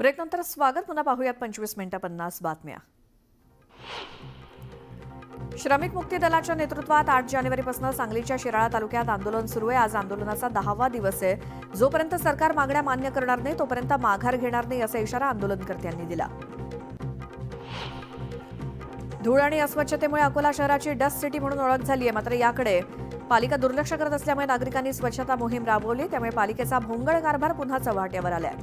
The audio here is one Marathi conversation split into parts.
ब्रेकनंतर स्वागत. पुन्हा पाहूयात 25 मिनिटं 50 बातम्या. श्रमिक मुक्ती दलाच्या नेतृत्वात 8 जानेवारीपासून सांगलीच्या शिराळा तालुक्यात आंदोलन सुरू आहे. आज आंदोलनाचा 10वा दिवस आहे. जोपर्यंत सरकार मागण्या मान्य करणार नाही तोपर्यंत माघार घेणार नाही असा इशारा आंदोलनकर्त्यांनी दिला. धूळ आणि अस्वच्छतेमुळे अकोला शहराची डस्ट सिटी म्हणून ओळख झाली आहे. मात्र याकडे पालिका दुर्लक्ष करत असल्यामुळे नागरिकांनी स्वच्छता मोहीम राबवली. त्यामुळे पालिकेचा भोंगळ कारभार पुन्हा चव्हाट्यावर आलाय.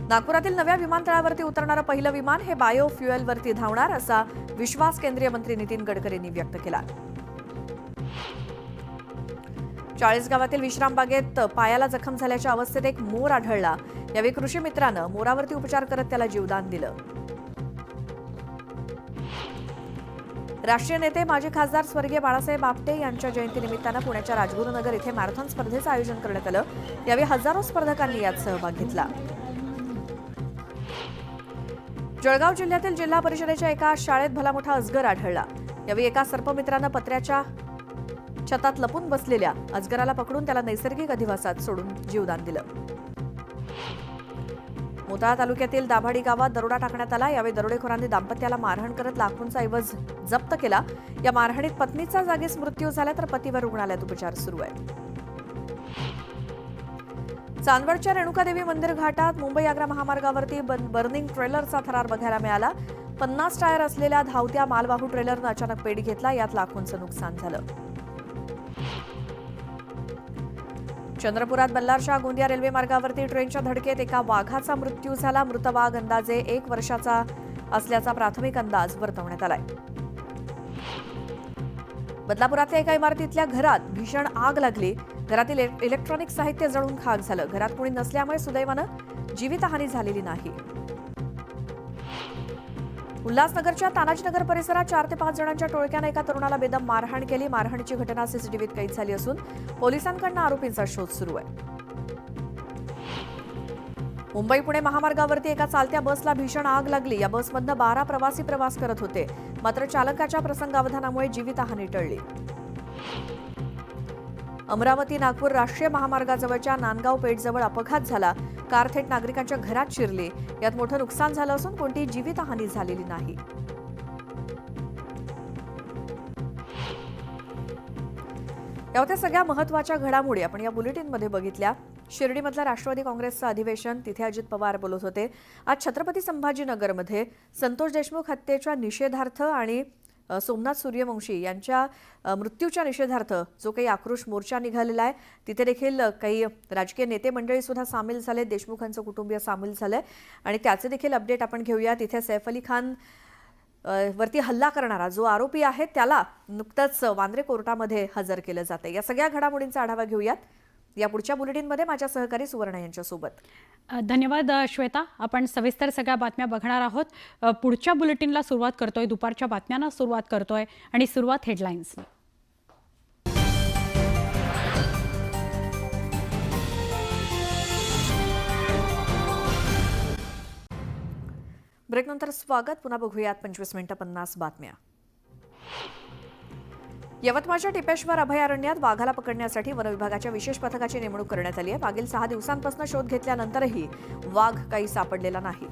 नागपुरातील नव्या विमानतळावरती उतरणारं पहिलं विमान हे बायो फ्युएलवरती धावणार असा विश्वास केंद्रीय मंत्री नितीन गडकरींनी व्यक्त केला. चाळीसगावातील विश्रामबागेत पायाला जखम झाल्याच्या अवस्थेत एक मोर आढळला. यावेळी कृषी मित्रानं मोरावरती उपचार करत त्याला जीवदान दिलं. राष्ट्रीय नेते माजी खासदार स्वर्गीय बाळासाहेब आपटे यांच्या जयंतीनिमित्तानं पुण्याच्या राजगुरुनगर इथे मॅरेथॉन स्पर्धेचं आयोजन करण्यात आलं. यावेळी हजारो स्पर्धकांनी यात सहभाग घेतला. जळगाव जिल्ह्यातील जिल्हा परिषदेच्या एका शाळेत भला मोठा अजगर आढळला. यावेळी एका सर्पमित्रानं पत्र्याच्या छतात लपून बसलेल्या अजगराला पकडून त्याला नैसर्गिक अधिवासात सोडून जीवदान दिलं. मोताळा तालुक्यातील दाभाडी गावात दरोडा टाकण्यात आला. यावेळी दरोडेखोरांनी दाम्पत्याला मारहाण करत लाखोंचा ऐवज जप्त केला. या मारहाणीत पत्नीचा जागीच मृत्यू झाला तर पतीवर रुग्णालयात उपचार सुरू आहेत. चांदवडच्या रेणुकादेवी मंदिर घाटात मुंबई आग्रा महामार्गावरती बर्निंग ट्रेलरचा थरार बघायला मिळाला. 50 टायर असलेल्या धावत्या मालवाहू ट्रेलरनं अचानक पेट घेतला. यात लाखोंचं नुकसान झालं. चंद्रपुरात बल्लारच्या गोंदिया रेल्वे मार्गावरती ट्रेनच्या धडकेत एका वाघाचा मृत्यू झाला. मृत वाघ अंदाजे 1 वर्षाचा असल्याचा प्राथमिक अंदाज वर्तवण्यात आलाय. बदलापुरातल्या एका इमारतीतल्या घरात भीषण आग लागली. घरातील इलेक्ट्रॉनिक साहित्य जळून खाक झालं. घरात कोणी नसल्यामुळे सुदैवानं जीवितहानी झालेली नाही. उल्हासनगरच्या तानाजीनगर परिसरात 4 ते 5 जणांच्या टोळक्यानं एका तरुणाला बेदम मारहाण केली. मारहाणीची घटना सीसीटीव्हीत कैद झाली असून पोलिसांकडून आरोपींचा शोध सुरू आहे. मुंबई पुणे महामार्गावरती एका चालत्या बसला भीषण आग लागली. या बसमधनं 12 प्रवासी प्रवास करत होते. मात्र चालकाच्या प्रसंगावधानामुळे जीवितहानी टळली. अमरावती नागपूर राष्ट्रीय महामार्गाजवळच्या नांदगाव पेठजवळ अपघात झाला. कार थेट नागरिकांच्या घरात शिरली. यात मोठं नुकसान झालं असून कोणतीही जीवितहानी झालेली नाही. या होत्या सगळ्या महत्त्वाच्या घडामोडी आपण या बुलेटिनमध्ये बघितल्या. शिर्डीमधलं राष्ट्रवादी काँग्रेसचं अधिवेशन, तिथे अजित पवार बोलत होते. आज छत्रपती संभाजीनगरमध्ये संतोष देशमुख हत्येच्या निषेधार्थ आणि सोमनाथ सूर्यवंशी यांच्या मृत्यूच्या निषेधार्थ जो काही आक्रोश मोर्चा निघालेला आहे तिथे देखील काही राजकीय नेते मंडळी सुद्धा सामील झाले. देशमुखांचं कुटुंबीय सामील झालंय आणि त्याचे देखील अपडेट आपण घेऊया. तिथे सैफ अली खान वरती हल्ला करणारा जो आरोपी आहे त्याला नुकतंच वांद्रे कोर्टामध्ये हजर केलं जातं. या सगळ्या घडामोडींचा आढावा घेऊयात या पुढच्या बुलेटिनमध्ये माझ्या सहकारी सुवर्णा यांच्यासोबत. धन्यवाद श्वेता. आपण सविस्तर सगळ्या बातम्या बघणार आहोत. पुढच्या बुलेटिनला सुरुवात करतोय, दुपारच्या बातम्यांना सुरुवात करतोय आणि सुरुवात हेडलाईन्स. ब्रेकनंतर स्वागत. पुन्हा बघूयात 25 मिनिटं 50 बातम्या. यवतमाळच्या टिपेश्वर अभयारण्यात वाघाला पकडण्यासाठी वनविभागाच्या विशेष पथकाची नेमणूक करण्यात आली आहे. मागील 6 दिवसांपासून शोध घेतल्यानंतरही वाघ काही सापडलेला नाही.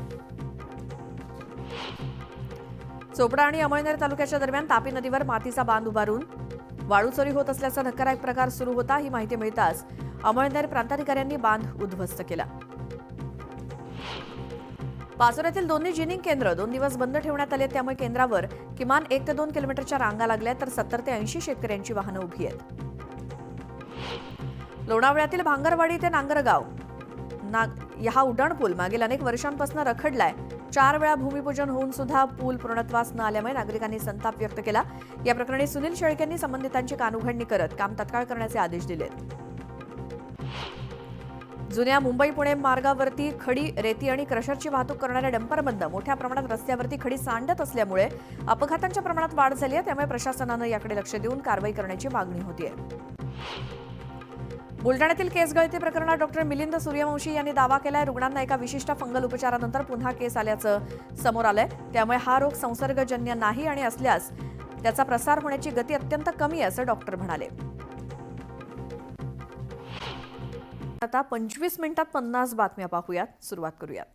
चोपडा आणि अमळनेर तालुक्याच्या दरम्यान तापी नदीवर मातीचा बांध उभारून वाळू चोरी होत असल्याचा धक्कादायक प्रकार सुरू होता. ही माहिती मिळताच अमळनेर प्रांताधिकाऱ्यांनी बांध उद्ध्वस्त केला. पाचोऱ्यातील दोन्ही जिनिंग केंद्र 2 दिवस बंद ठेवण्यात आले. त्यामुळे केंद्रावर किमान 1 ते 2 किलोमीटरच्या रांगा लागल्या तर 70 ते 80 शेतकऱ्यांची वाहनं उभी आहेत. लोणावळ्यातील भांगरवाडी ते नांगरगाव हा उड्डाणपूल मागील अनेक वर्षांपासून रखडलाय. 4 वेळा भूमिपूजन होऊन सुद्धा पूल पूर्णत्वास न आल्यामुळे नागरिकांनी संताप व्यक्त केला. या प्रकरणी सुनील शेळकेंनी संबंधितांची कानउघडणी करत काम तत्काळ करण्याचे आदेश दिले. जुन्या मुंबई पुणे मार्गावरती खडी, रेती आणि क्रशरची वाहतूक करणाऱ्या डंपरबंद मोठ्या प्रमाणात रस्त्यावरती खडी सांडत असल्यामुळे अपघातांच्या प्रमाणात वाढ झाली आहे. त्यामुळे प्रशासनानं याकडे लक्ष देऊन कारवाई करण्याची मागणी होतीये. बुलढाण्यातील केस गळती प्रकरणात डॉक्टर मिलिंद सूर्यवंशी यांनी दावा केलाय. रुग्णांना एका विशिष्ट फंगल उपचारानंतर पुन्हा केस आल्याचं समोर आलंय. त्यामुळे हा रोग संसर्गजन्य नाही आणि असल्यास त्याचा प्रसार होण्याची गती अत्यंत कमी आहे असं डॉक्टर म्हणाले. आता 25 मिनिटात 50 बातम्या पाहूयात. सुरुवात करूयात.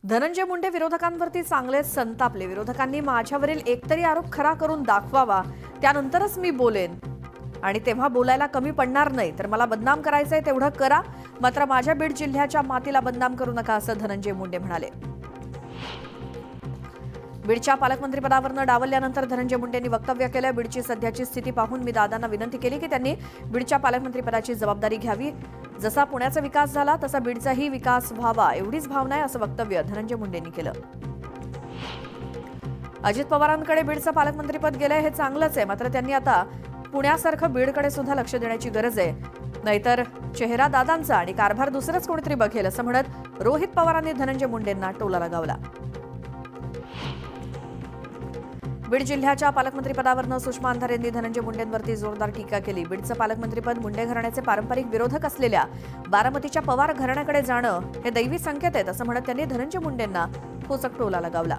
धनंजय मुंडे विरोधकांवरती चांगलेच संतापले. विरोधकांनी माझ्यावरील एकतरी आरोप खरा करून दाखवावा, त्यानंतरच मी बोलेन आणि तेव्हा बोलायला कमी पडणार नाही. तर मला बदनाम करायचंय तेवढं करा, मात्र माझ्या बीड जिल्ह्याच्या मातीला बदनाम करू नका, असं धनंजय मुंडे म्हणाले. बीडच्या पालकमंत्रीपदावरनं डावलल्यानंतर धनंजय मुंडेंनी वक्तव्य केलं. बीडची सध्याची स्थिती पाहून मी दादांना विनंती केली की त्यांनी बीडच्या पालकमंत्रीपदाची जबाबदारी घ्यावी. जसा पुण्याचा विकास झाला तसा बीडचाही विकास व्हावा, एवढीच भावना आहे, असं वक्तव्य धनंजय मुंडेंनी केलं. अजित पवारांकडे बीडचं पालकमंत्रीपद गेलंय हे चांगलंच आहे, मात्र त्यांनी आता पुण्यासारखं बीडकडे सुद्धा लक्ष देण्याची गरज आहे. नाहीतर चेहरा दादांचा आणि कारभार दुसरंच कोणीतरी बघेल, असं म्हणत रोहित पवारांनी धनंजय मुंडेंना टोला लगावला. बीड जिल्ह्याच्या पालकमंत्रीपदावरनं सुषमा अंधारे यांनी धनंजय मुंडेंवरती जोरदार टीका केली. बीडचं पालकमंत्रीपद मुंडे घराण्याचे पारंपरिक विरोधक असलेल्या बारामतीच्या पवार घराण्याकडे जाणं हे दैवी संकेत आहेत, असं म्हणत त्यांनी धनंजय मुंडेंना खोचक टोला लगावला.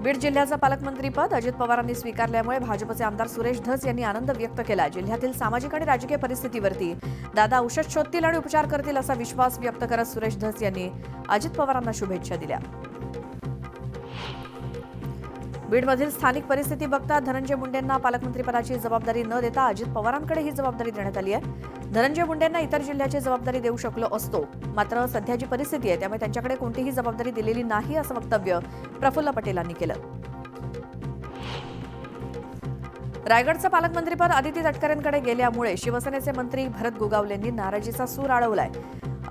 बीड जिल्ह्याचं पालकमंत्रीपद अजित पवारांनी स्वीकारल्यामुळे भाजपचे आमदार सुरेश धस यांनी आनंद व्यक्त केला. जिल्ह्यातील सामाजिक आणि राजकीय परिस्थितीवरती दादा औषध शोधतील आणि उपचार करतील असा विश्वास व्यक्त करत सुरेश धस यांनी अजित पवारांना शुभेच्छा दिल्या. बीडमधील स्थानिक परिस्थिती बघता धनंजय मुंडेंना पालकमंत्रीपदाची जबाबदारी न देता अजित पवारांकडे ही जबाबदारी देण्यात आली आहे. धनंजय मुंडेंना इतर जिल्ह्याची जबाबदारी देऊ शकलो असतो, मात्र सध्याची परिस्थिती आहे त्यामुळे त्यांच्याकडे कोणतीही जबाबदारी दिलेली नाही, असं वक्तव्य प्रफुल्ल पटेलांनी केलं. रायगडचं पालकमंत्रीपद आदिती तटकरेंकडे गेल्यामुळे शिवसेनेचे मंत्री भरत गोगावलेंनी नाराजीचा सूर आळवलाय.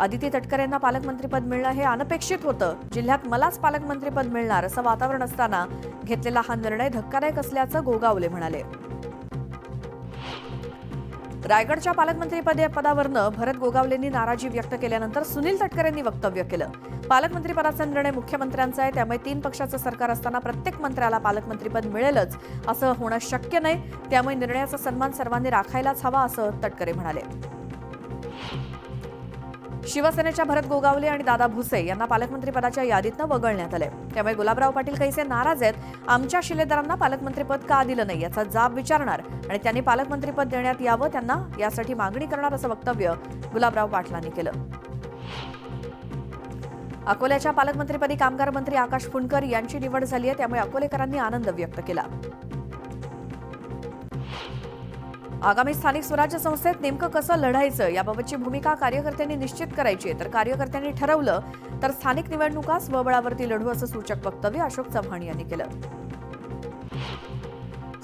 आदिती तटकरेंना पालकमंत्रीपद मिळणं हे अनपेक्षित होतं. जिल्ह्यात मलाच पालकमंत्रीपद मिळणार असं वातावरण असताना घेतलेला हा निर्णय धक्कादायक असल्याचं गोगावले म्हणाले. रायगडच्या पालकमंत्रीपदावरनं भरत गोगावलेंनी नाराजी व्यक्त केल्यानंतर सुनील तटकरेंनी वक्तव्य केलं. पालकमंत्रीपदाचा निर्णय मुख्यमंत्र्यांचा आहे, त्यामुळे 3 पक्षाचं सरकार असताना प्रत्येक मंत्र्याला पालकमंत्रीपद मिळेलच असं होणं शक्य नाही. त्यामुळे निर्णयाचा सन्मान सर्वांनी राखायलाच हवा, असं तटकरे म्हणाले. शिवसेनेच्या भरत गोगावले आणि दादा भुसे यांना पालकमंत्रीपदाच्या यादीतनं वगळण्यात आले. त्यामुळे गुलाबराव पाटील कैसे नाराज आहेत. आमच्या शिलेदारांना पालकमंत्रीपद का दिलं नाही याचा जाब विचारणार आणि त्यांनी पालकमंत्रीपद देण्यात यावं, त्यांना यासाठी मागणी करणार, असं वक्तव्य गुलाबराव पाटलांनी केलं. अकोल्याच्या पालकमंत्रीपदी कामगार मंत्री आकाश फुंडकर यांची निवड झाली आहे, त्यामुळे अकोलेकरांनी आनंद व्यक्त केला. आगामी स्थानिक स्वराज्य संस्थेत नेमकं कसं लढायचं याबाबतची भूमिका कार्यकर्त्यांनी निश्चित करायची आहे. तर कार्यकर्त्यांनी ठरवलं तर स्थानिक निवडणुका स्वबळावरती लढू, असं सूचक वक्तव्य अशोक चव्हाण यांनी केलं.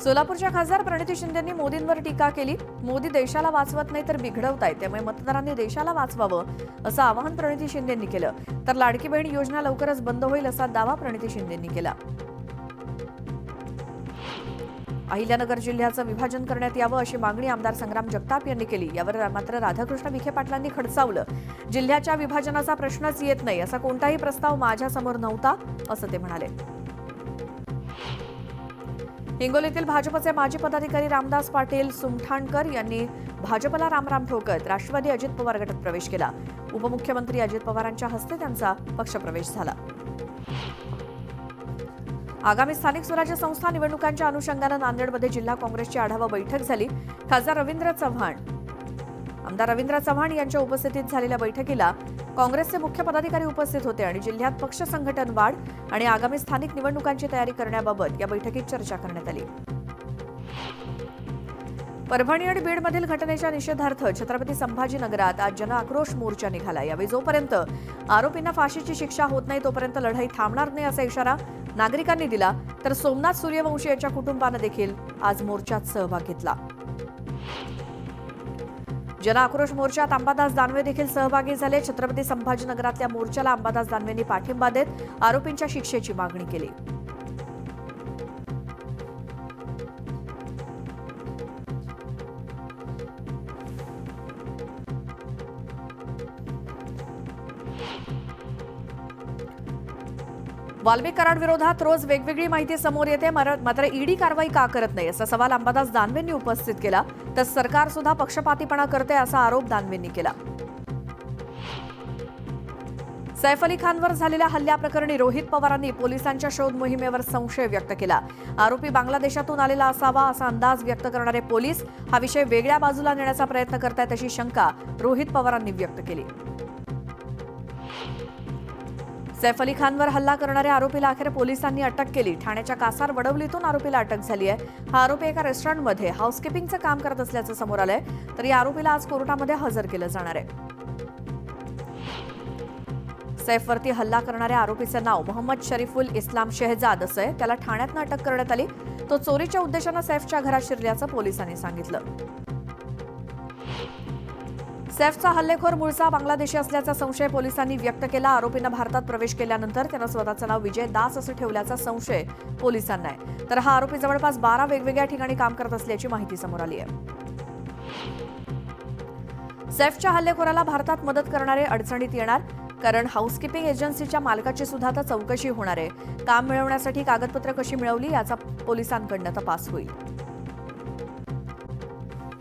सोलापूरच्या खासदार प्रणिती शिंदेंनी मोदींवर टीका केली. मोदी देशाला वाचवत नाही तर बिघडवतायत, त्यामुळे मतदारांनी देशाला वाचवावं असं आवाहन प्रणिती शिंदेंनी केलं. तर लाडकी बहीण योजना लवकरच बंद होईल असा दावा प्रणिती शिंदेंनी केला. अहिल्यानगर जिल्ह्याचं विभाजन करण्यात यावं अशी मागणी आमदार संग्राम जगताप यांनी केली. यावर मात्र राधाकृष्ण विखे पाटलांनी खडसावलं. जिल्ह्याच्या विभाजनाचा प्रश्नच येत नाही, असा कोणताही प्रस्ताव माझ्यासमोर नव्हता, असं ते म्हणाले. हिंगोलीतील भाजपचे माजी पदाधिकारी रामदास पाटील सुमठाणकर यांनी भाजपला रामराम ठोकत राष्ट्रवादी अजित पवार गटात प्रवेश केला. उपमुख्यमंत्री अजित पवारांच्या हस्ते त्यांचा पक्षप्रवेश झाला. आगामी स्थानिक स्वराज्य संस्था निवडणुकांच्या अनुषंगानं नांदेडमध्ये जिल्हा काँग्रेसची आढावा बैठक झाली. आमदार रवींद्र चव्हाण यांच्या उपस्थितीत झालेल्या बैठकीला काँग्रेसचे मुख्य पदाधिकारी उपस्थित होते आणि जिल्ह्यात पक्ष संघटन वाढ आणि आगामी स्थानिक निवडणुकांची तयारी करण्याबाबत या बैठकीत चर्चा करण्यात आली. परभणी आणि बीडमधील घटनेच्या निषेधार्थ छत्रपती संभाजीनगरात आज जनआक्रोश मोर्चा निघाला. यावेळी जोपर्यंत आरोपींना फाशीची शिक्षा होत नाही तोपर्यंत लढाई थांबणार नाही असा इशारा नागरिकांनी दिला. तर सोमनाथ सूर्यवंशी यांच्या कुटुंबानं देखील आज मोर्चात सहभाग घेतला. जनआक्रोश मोर्चात अंबादास दानवे देखील सहभागी झाले. छत्रपती संभाजीनगरातल्या मोर्चाला अंबादास दानवेंनी पाठिंबा देत आरोपींच्या शिक्षेची मागणी केली. वाल्मिक कराड विरोधात रोज वेगवेगळी माहिती समोर येते, मात्र ईडी कारवाई का करत नाही असा सवाल अंबादास दानवेंनी उपस्थित केला. तर सरकार सुद्धा पक्षपातीपणा करते असा आरोप दानवेंनी केला. सैफ अली खानवर झालेल्या हल्ल्याप्रकरणी रोहित पवारांनी पोलिसांच्या शोध मोहिमेवर संशय व्यक्त केला. आरोपी बांगलादेशातून आलेला असावा असा अंदाज व्यक्त करणारे पोलीस हा विषय वेगळ्या बाजूला नेण्याचा प्रयत्न करतायत अशी शंका रोहित पवारांनी व्यक्त केली. सैफ अली खानवर हल्ला करणाऱ्या आरोपीला अखेर पोलिसांनी अटक केली. ठाण्याच्या कासार वडवलीतून आरोपीला अटक झाली आहे. हा आरोपी एका रेस्टॉरंटमध्ये हाऊसकीपिंगचं काम करत असल्याचं समोर आलंय. तर या आरोपीला आज कोर्टामध्ये हजर केलं जाणार आहे. सैफवरती हल्ला करणाऱ्या आरोपीचं नाव मोहम्मद शरीफुल इस्लाम शेहजाद असं आहे. त्याला ठाण्यातनं अटक करण्यात आली. तो चोरीच्या उद्देशानं सैफच्या घरात शिरल्याचं पोलिसांनी सांगितलं. सैफचा हल्लेखोर मूळचा बांगलादेशी असल्याचा संशय पोलिसांनी व्यक्त केला. आरोपीनं भारतात प्रवेश केल्यानंतर त्यानं स्वतःचं नाव विजय दास असं ठेवल्याचा संशय पोलिसांना आहे. तर हा आरोपी जवळपास 12 वेगवेगळ्या ठिकाणी काम करत असल्याची माहिती समोर आली आहे. सैफच्या हल्लेखोराला भारतात मदत करणारे अडचणीत येणार, कारण हाऊसकीपिंग एजन्सीच्या मालकाची सुद्धा आता चौकशी होणार आहे. काम मिळवण्यासाठी कागदपत्र कशी मिळवली याचा पोलिसांकडनं तपास होईल.